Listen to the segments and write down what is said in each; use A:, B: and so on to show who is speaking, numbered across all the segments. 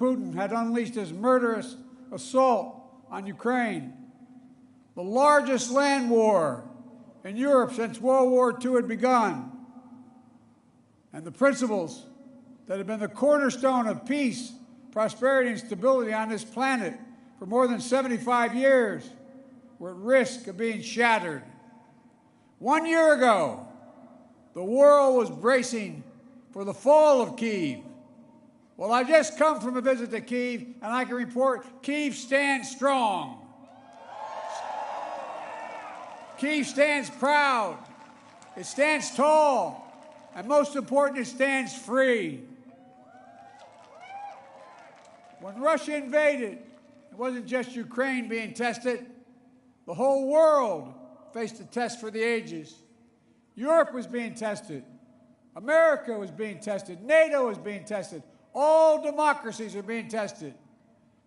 A: Putin had unleashed his murderous assault on Ukraine, the largest land war in Europe since World War II had begun. And the principles that have been the cornerstone of peace, prosperity, and stability on this planet for more than 75 years were at risk of being shattered. 1 year ago, the world was bracing for the fall of Kiev. Well, I've just come from a visit to Kiev, and I can report Kiev stands strong. Kiev stands proud. It stands tall. And most important, it stands free. When Russia invaded, it wasn't just Ukraine being tested. The whole world faced a test for the ages. Europe was being tested. America was being tested. NATO was being tested. All democracies are being tested.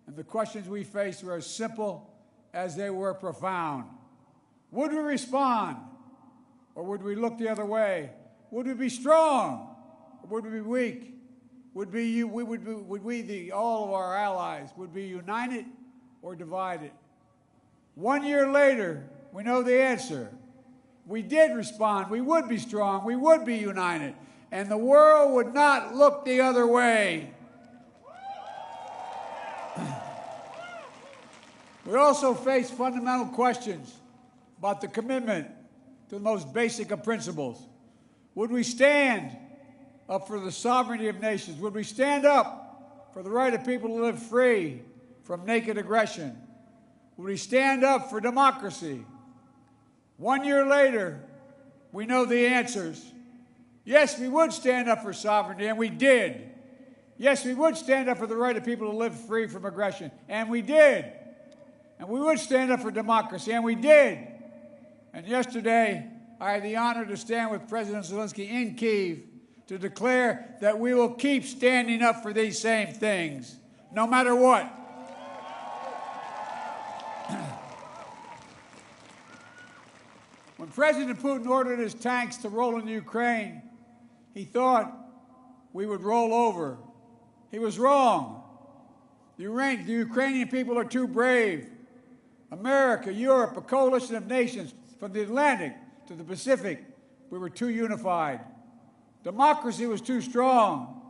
A: And the questions we faced were as simple as they were profound. Would we respond, or would we look the other way? Would we be strong, or would we be weak? All of our allies, would be united or divided? 1 year later, we know the answer. We did respond. We would be strong. We would be united. And the world would not look the other way. We also face fundamental questions about the commitment to the most basic of principles. Would we stand up for the sovereignty of nations? Would we stand up for the right of people to live free from naked aggression? Would we stand up for democracy? 1 year later, we know the answers. Yes, we would stand up for sovereignty, and we did. Yes, we would stand up for the right of people to live free from aggression, and we did. And we would stand up for democracy, and we did. And yesterday, I had the honor to stand with President Zelensky in Kiev to declare that we will keep standing up for these same things, no matter what. When President Putin ordered his tanks to roll into Ukraine, he thought we would roll over. He was wrong. The Ukrainian people are too brave. America, Europe, a coalition of nations from the Atlantic to the Pacific, we were too unified. Democracy was too strong.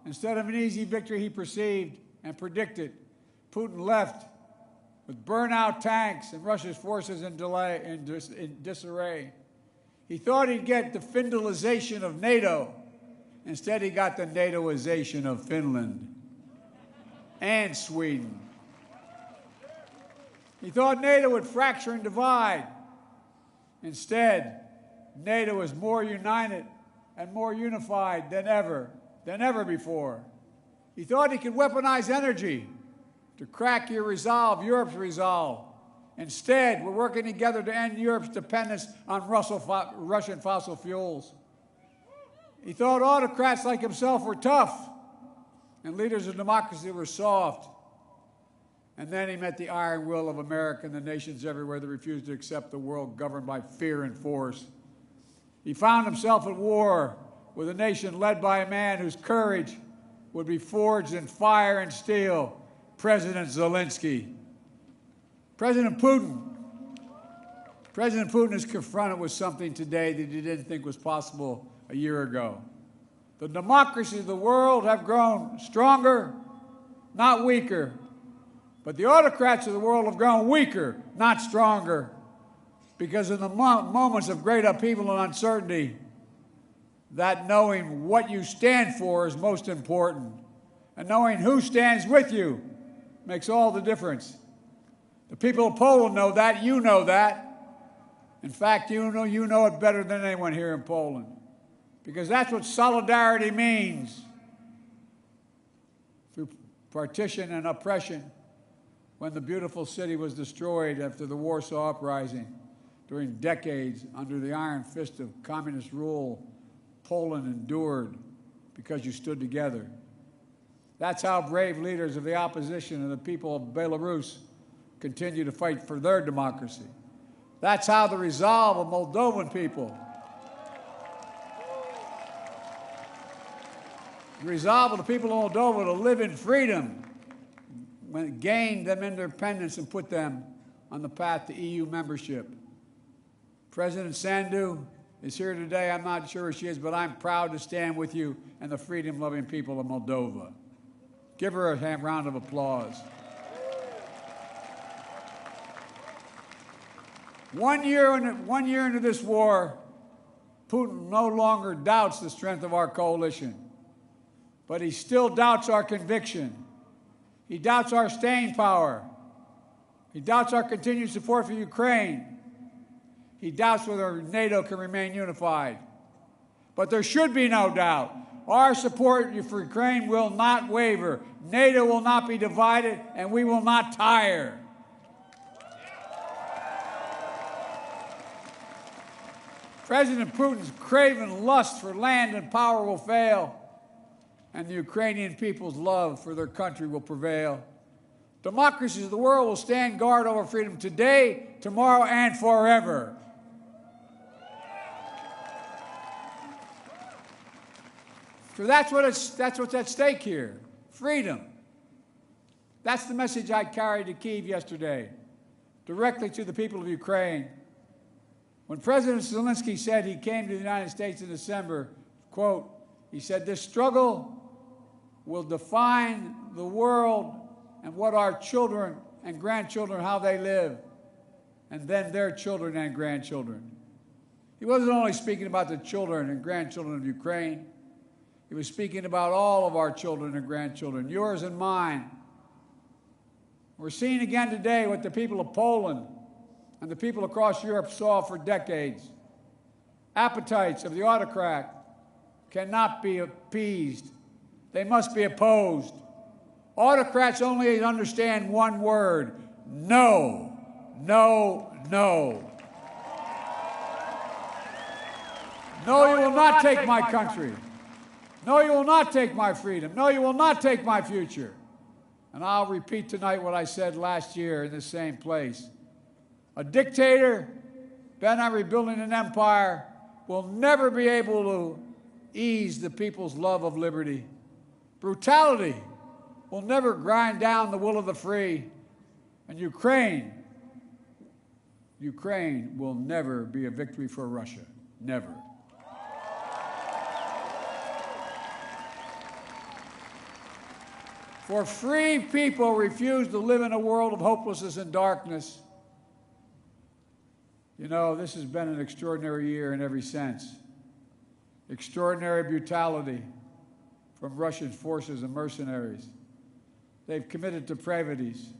A: Instead of an easy victory he perceived and predicted, Putin left with burnout tanks and Russia's forces in disarray. He thought he'd get the Finlandization of NATO. Instead, he got the NATOization of Finland and Sweden. He thought NATO would fracture and divide. Instead, NATO is more united and more unified than ever before. He thought he could weaponize energy to crack your resolve, Europe's resolve. Instead, we're working together to end Europe's dependence on Russian fossil fuels. He thought autocrats like himself were tough and leaders of democracy were soft. And then he met the iron will of America and the nations everywhere that refused to accept the world governed by fear and force. He found himself at war with a nation led by a man whose courage would be forged in fire and steel, President Zelensky. President Putin is confronted with something today that he didn't think was possible a year ago. The democracies of the world have grown stronger, not weaker. But the autocrats of the world have grown weaker, not stronger. Because in the moments of great upheaval and uncertainty, that knowing what you stand for is most important. And knowing who stands with you makes all the difference. The people of Poland know that. You know that. In fact, you know it better than anyone here in Poland. Because that's what solidarity means. Through partition and oppression, when the beautiful city was destroyed after the Warsaw Uprising, during decades under the iron fist of communist rule, Poland endured because you stood together. That's how brave leaders of the opposition and the people of Belarus continue to fight for their democracy. That's how the resolve of Moldovan people The resolve of the people of Moldova to live in freedom gained them independence and put them on the path to EU membership. President Sandu is here today. I'm not sure where she is, but I'm proud to stand with you and the freedom-loving people of Moldova. Give her a round of applause. 1 year into this war, Putin no longer doubts the strength of our coalition, but he still doubts our conviction. He doubts our staying power. He doubts our continued support for Ukraine. He doubts whether NATO can remain unified. But there should be no doubt. Our support for Ukraine will not waver. NATO will not be divided, and we will not tire. President Putin's craven lust for land and power will fail, and the Ukrainian people's love for their country will prevail. Democracies of the world will stand guard over freedom today, tomorrow, and forever. So that's what's at stake here, freedom. That's the message I carried to Kiev yesterday, directly to the people of Ukraine. When President Zelensky said he came to the United States in December, quote, he said, "This struggle will define the world and what our children and grandchildren, how they live, and then their children and grandchildren." He wasn't only speaking about the children and grandchildren of Ukraine. He was speaking about all of our children and grandchildren, yours and mine. We're seeing again today what the people of Poland and the people across Europe saw for decades. Appetites of the autocrat cannot be appeased. They must be opposed. Autocrats only understand one word: no, no, no. No, you will not take my country. No, you will not take my freedom. No, you will not take my future. And I'll repeat tonight what I said last year in the same place. A dictator bent on rebuilding an empire will never be able to ease the people's love of liberty. Brutality will never grind down the will of the free. And Ukraine will never be a victory for Russia. Never. For free people refuse to live in a world of hopelessness and darkness. You know, this has been an extraordinary year in every sense. Extraordinary brutality from Russian forces and mercenaries. They've committed depravities,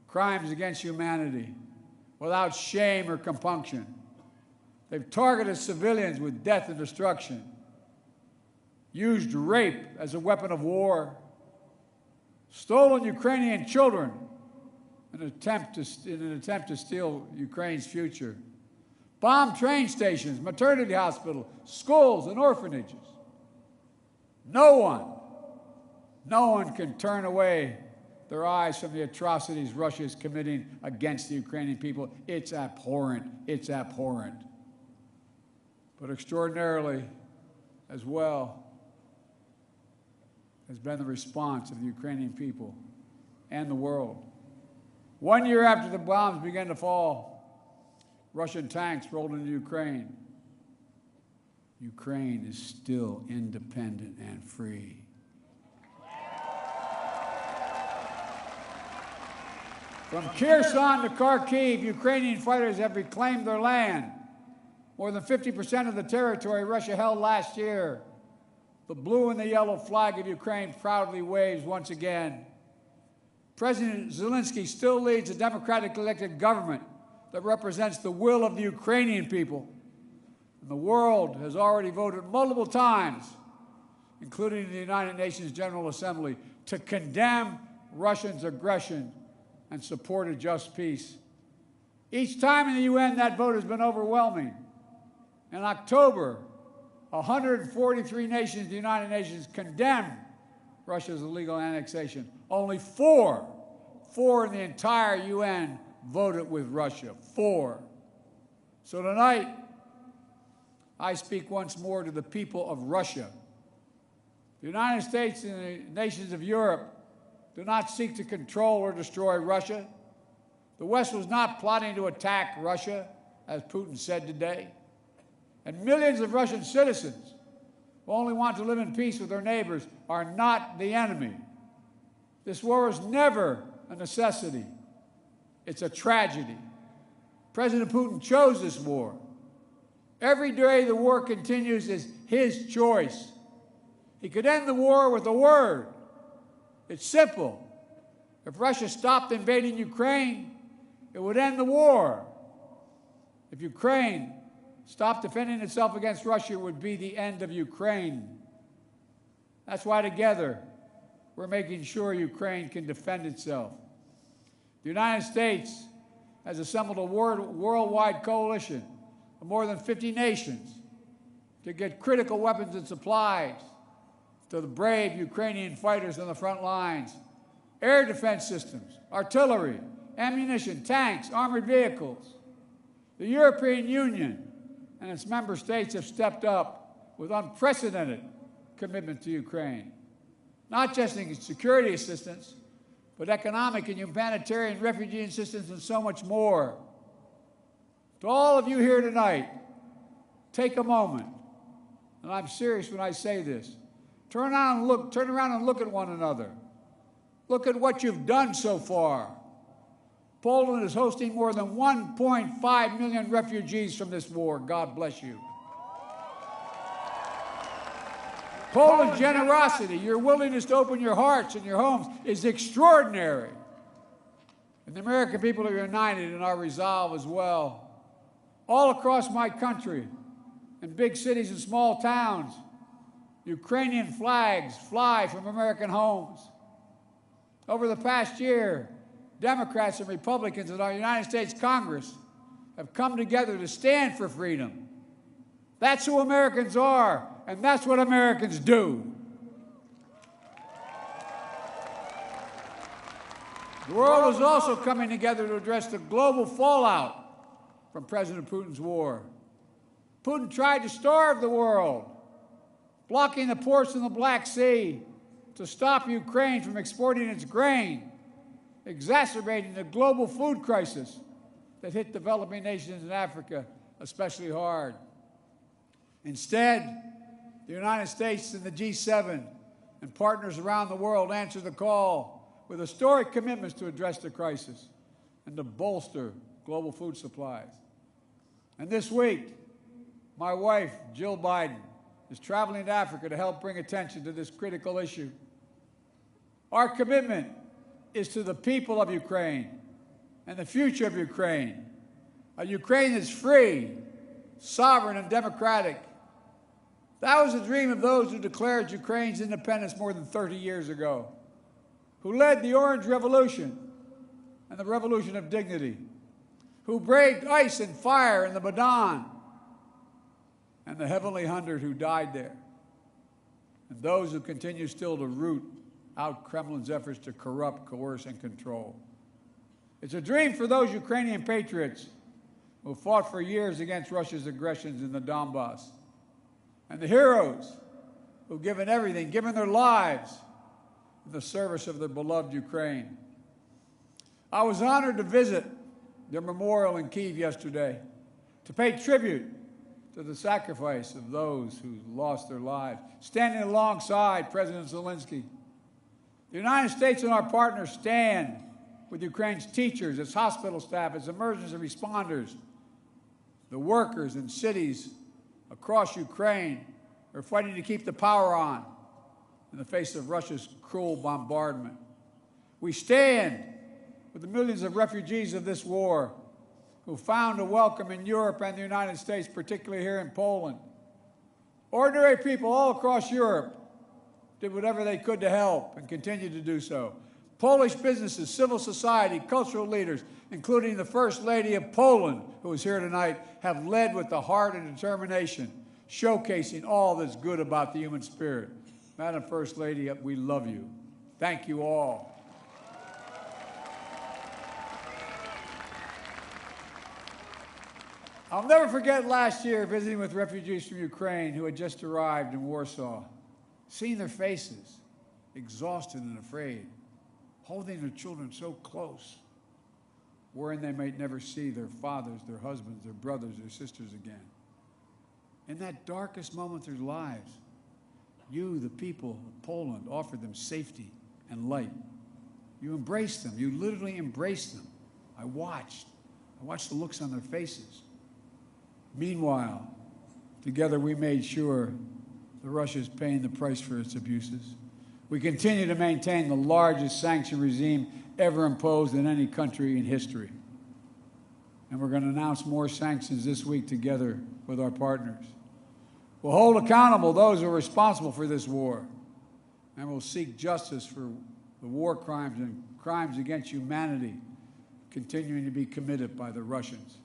A: crimes against humanity, without shame or compunction. They've targeted civilians with death and destruction, used rape as a weapon of war, stolen Ukrainian children in an attempt to steal Ukraine's future, bombed train stations, maternity hospitals, schools, and orphanages. No one can turn away their eyes from the atrocities Russia is committing against the Ukrainian people. It's abhorrent. It's abhorrent. But extraordinarily, as well, has been the response of the Ukrainian people and the world. 1 year after the bombs began to fall, Russian tanks rolled into Ukraine. Ukraine is still independent and free. From Kherson to Kharkiv, Ukrainian fighters have reclaimed their land. More than 50% of the territory Russia held last year. The blue and the yellow flag of Ukraine proudly waves once again. President Zelensky still leads a democratically elected government that represents the will of the Ukrainian people. And the world has already voted multiple times, including the United Nations General Assembly, to condemn Russia's aggression and support a just peace. Each time in the UN, that vote has been overwhelming. In October, 143 nations, the United Nations, condemned Russia's illegal annexation. Only four in the entire UN voted with Russia. 4. So tonight, I speak once more to the people of Russia. The United States and the nations of Europe do not seek to control or destroy Russia. The West was not plotting to attack Russia, as Putin said today. And millions of Russian citizens who only want to live in peace with their neighbors are not the enemy. This war is never a necessity. It's a tragedy. President Putin chose this war. Every day the war continues is his choice. He could end the war with a word. It's simple. If Russia stopped invading Ukraine, it would end the war. If Ukraine stopped defending itself against Russia, it would be the end of Ukraine. That's why together we're making sure Ukraine can defend itself. The United States has assembled a worldwide coalition of more than 50 nations to get critical weapons and supplies to the brave Ukrainian fighters on the front lines, air defense systems, artillery, ammunition, tanks, armored vehicles. The European Union and its member states have stepped up with unprecedented commitment to Ukraine, not just in security assistance, but economic and humanitarian refugee assistance and so much more. To all of you here tonight, take a moment, and I'm serious when I say this. Turn around and look at one another. Look at what you've done so far. Poland is hosting more than 1.5 million refugees from this war. God bless you. Poland's generosity, your willingness to open your hearts and your homes is extraordinary. And the American people are united in our resolve as well. All across my country, in big cities and small towns, Ukrainian flags fly from American homes. Over the past year, Democrats and Republicans in our United States Congress have come together to stand for freedom. That's who Americans are, and that's what Americans do. The world is also coming together to address the global fallout from President Putin's war. Putin tried to starve the world, blocking the ports in the Black Sea to stop Ukraine from exporting its grain, exacerbating the global food crisis that hit developing nations in Africa especially hard. Instead, the United States and the G7 and partners around the world answered the call with historic commitments to address the crisis and to bolster global food supplies. And this week, my wife, Jill Biden, is traveling to Africa to help bring attention to this critical issue. Our commitment is to the people of Ukraine and the future of Ukraine. A Ukraine that's free, sovereign, and democratic. That was the dream of those who declared Ukraine's independence more than 30 years ago, who led the Orange Revolution and the Revolution of Dignity, who braved ice and fire in the Maidan, and the Heavenly 100 who died there, and those who continue still to root out Kremlin's efforts to corrupt, coerce, and control. It's a dream for those Ukrainian patriots who fought for years against Russia's aggressions in the Donbass, and the heroes who've given everything, given their lives in the service of their beloved Ukraine. I was honored to visit their memorial in Kiev yesterday, to pay tribute to the sacrifice of those who lost their lives, standing alongside President Zelensky. The United States and our partners stand with Ukraine's teachers, its hospital staff, its emergency responders, the workers in cities across Ukraine are fighting to keep the power on in the face of Russia's cruel bombardment. We stand with the millions of refugees of this war who found a welcome in Europe and the United States, particularly here in Poland. Ordinary people all across Europe did whatever they could to help and continue to do so. Polish businesses, civil society, cultural leaders, including the First Lady of Poland, who is here tonight, have led with the heart and determination, showcasing all that's good about the human spirit. Madam First Lady, we love you. Thank you all. I'll never forget last year visiting with refugees from Ukraine who had just arrived in Warsaw. seeing their faces, exhausted and afraid, holding their children so close, worrying they might never see their fathers, their husbands, their brothers, their sisters again. In that darkest moment of their lives, you, the people of Poland, offered them safety and light. You embraced them. You literally embraced them. I watched the looks on their faces. Meanwhile, together we made sure that Russia is paying the price for its abuses. We continue to maintain the largest sanction regime ever imposed in any country in history. And we're going to announce more sanctions this week together with our partners. We'll hold accountable those who are responsible for this war, and we'll seek justice for the war crimes and crimes against humanity continuing to be committed by the Russians.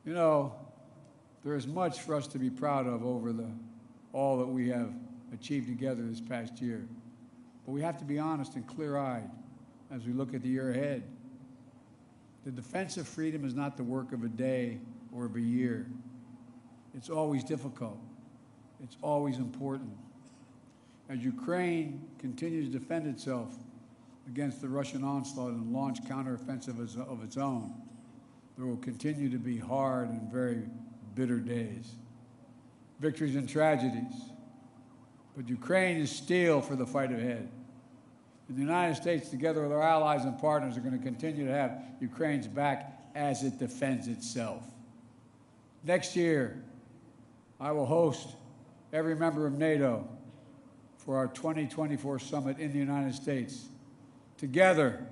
A: You know, there is much for us to be proud of over all that we have achieved together this past year. But we have to be honest and clear-eyed as we look at the year ahead. The defense of freedom is not the work of a day or of a year. It's always difficult. It's always important. As Ukraine continues to defend itself against the Russian onslaught and launch counteroffensive of its own, there will continue to be hard and very bitter days, victories and tragedies. But Ukraine is steel for the fight ahead. And the United States, together with our allies and partners, are going to continue to have Ukraine's back as it defends itself. Next year, I will host every member of NATO for our 2024 summit in the United States. Together,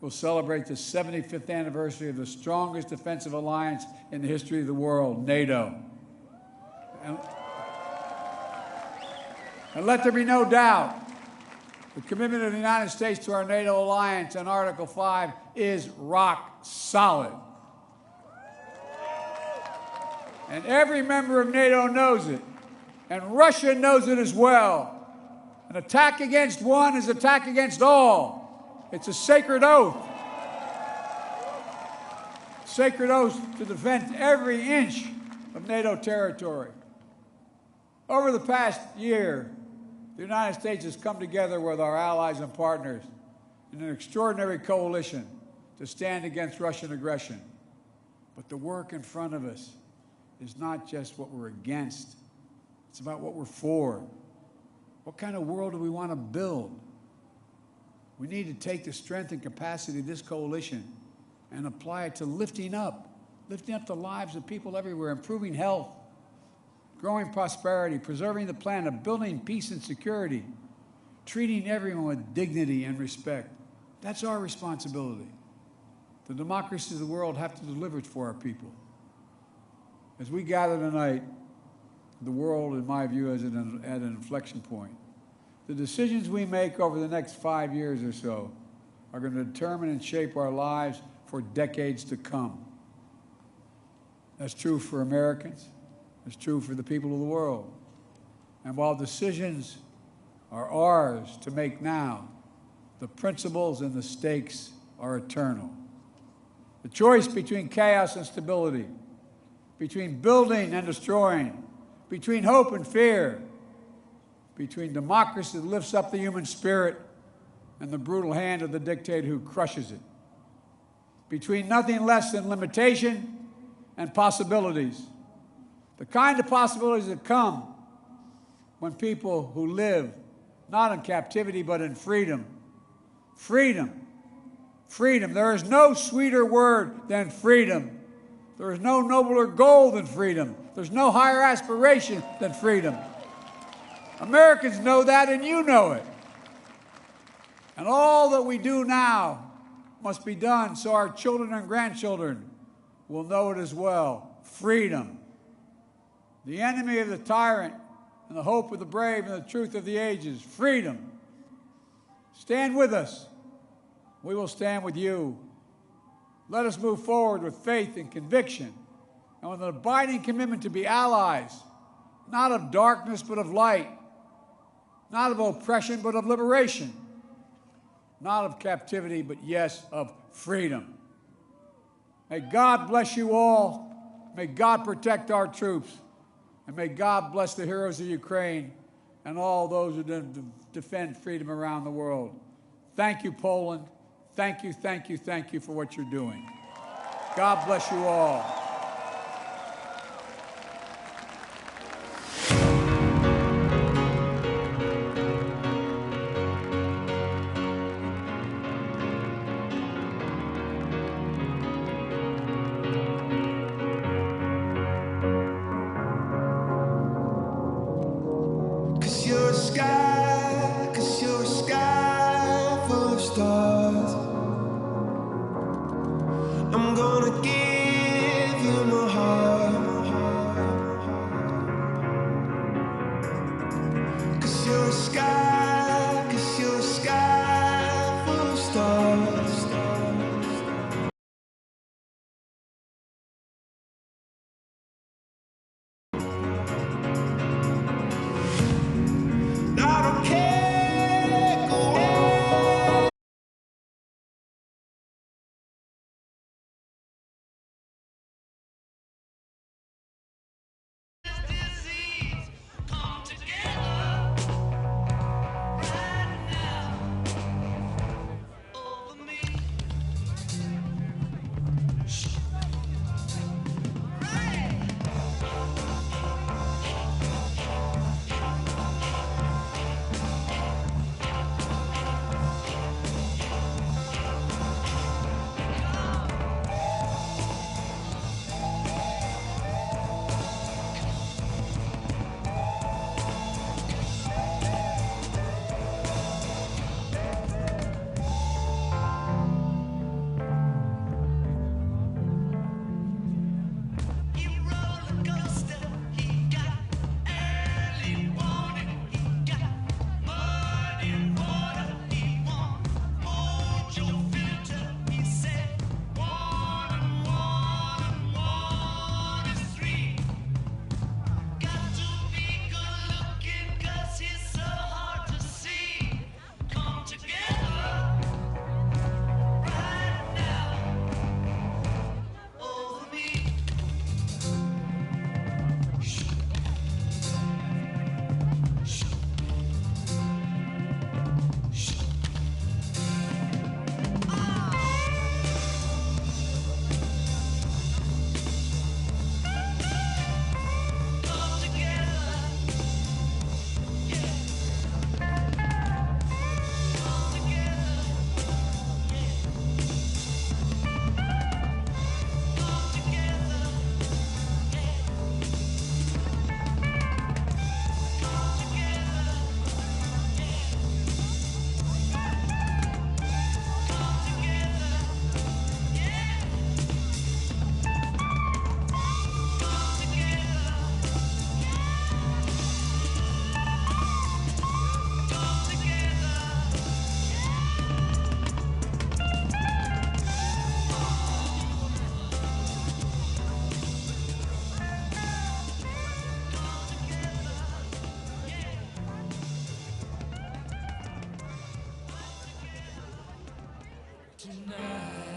A: we'll celebrate the 75th anniversary of the strongest defensive alliance in the history of the world, NATO. And let there be no doubt, the commitment of the United States to our NATO alliance and Article 5 is rock solid. And every member of NATO knows it, and Russia knows it as well. An attack against one is an attack against all. It's a sacred oath. Sacred oath to defend every inch of NATO territory. Over the past year, the United States has come together with our allies and partners in an extraordinary coalition to stand against Russian aggression. But the work in front of us is not just what we're against. It's about what we're for. What kind of world do we want to build? We need to take the strength and capacity of this coalition and apply it to lifting up the lives of people everywhere, improving health, growing prosperity, preserving the planet, building peace and security, treating everyone with dignity and respect. That's our responsibility. The democracies of the world have to deliver it for our people. As we gather tonight, the world, in my view, is at an inflection point. The decisions we make over the next 5 years or so are going to determine and shape our lives for decades to come. That's true for Americans. It's true for the people of the world. And while decisions are ours to make now, the principles and the stakes are eternal. The choice between chaos and stability, between building and destroying, between hope and fear, between democracy that lifts up the human spirit and the brutal hand of the dictator who crushes it, between nothing less than limitation and possibilities. The kind of possibilities that come when people who live not in captivity but in freedom. Freedom. Freedom. There is no sweeter word than freedom. There is no nobler goal than freedom. There's no higher aspiration than freedom. Americans know that, and you know it. And all that we do now must be done so our children and grandchildren will know it as well. Freedom. The enemy of the tyrant and the hope of the brave and the truth of the ages. Freedom. Stand with us. We will stand with you. Let us move forward with faith and conviction and with an abiding commitment to be allies, not of darkness but of light, not of oppression but of liberation, not of captivity but, yes, of freedom. May God bless you all. May God protect our troops. And may God bless the heroes of Ukraine and all those who defend freedom around the world. Thank you, Poland. Thank you, thank you, thank you for what you're doing. God bless you all.
B: Tonight